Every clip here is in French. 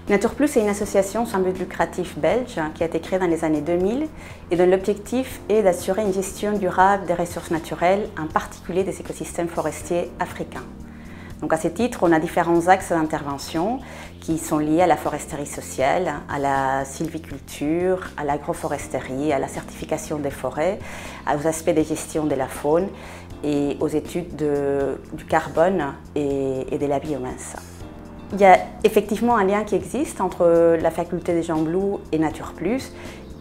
Nature Plus est une association sans but lucratif belge qui a été créée dans les années 2000 et dont l'objectif est d'assurer une gestion durable des ressources naturelles, en particulier des écosystèmes forestiers africains. Donc à ce titre, on a différents axes d'intervention qui sont liés à la foresterie sociale, à la sylviculture, à l'agroforesterie, à la certification des forêts, aux aspects de gestion de la faune et aux études du carbone et de la biomasse. Il y a effectivement un lien qui existe entre la faculté des Jean Blou et Nature Plus,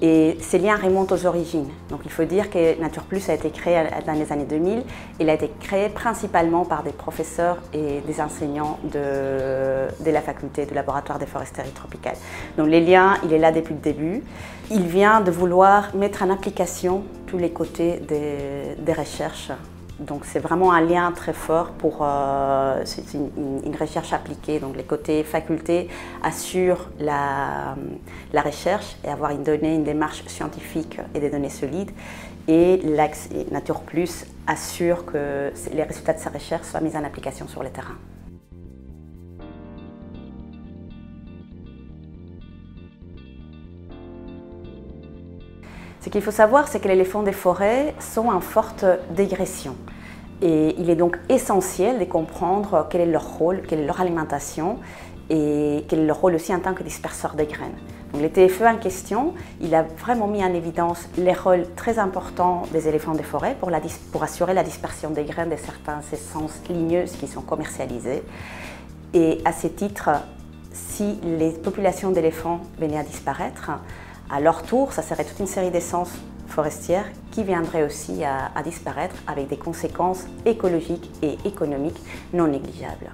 et ces liens remontent aux origines. Donc il faut dire que Nature Plus a été créé dans les années 2000. Il a été créé principalement par des professeurs et des enseignants de la faculté du laboratoire des foresteries tropicales. Donc les liens, il est là depuis le début. Il vient de vouloir mettre en application tous les côtés des recherches. Donc c'est vraiment un lien très fort pour c'est une recherche appliquée. Donc les côtés faculté assurent la recherche et avoir une démarche scientifique et des données solides. Et l'axe Nature Plus assure que les résultats de sa recherche soient mis en application sur le terrain. Ce qu'il faut savoir, c'est que les éléphants des forêts sont en forte dégression. Et il est donc essentiel de comprendre quel est leur rôle, quelle est leur alimentation et quel est leur rôle aussi en tant que disperseur des graines. Donc, le TFE en question, il a vraiment mis en évidence les rôles très importants des éléphants des forêts pour assurer la dispersion des graines de certaines essences ligneuses qui sont commercialisées. Et à ce titre, si les populations d'éléphants venaient à disparaître, à leur tour, ça serait toute une série d'essences forestières qui viendraient aussi à disparaître avec des conséquences écologiques et économiques non négligeables.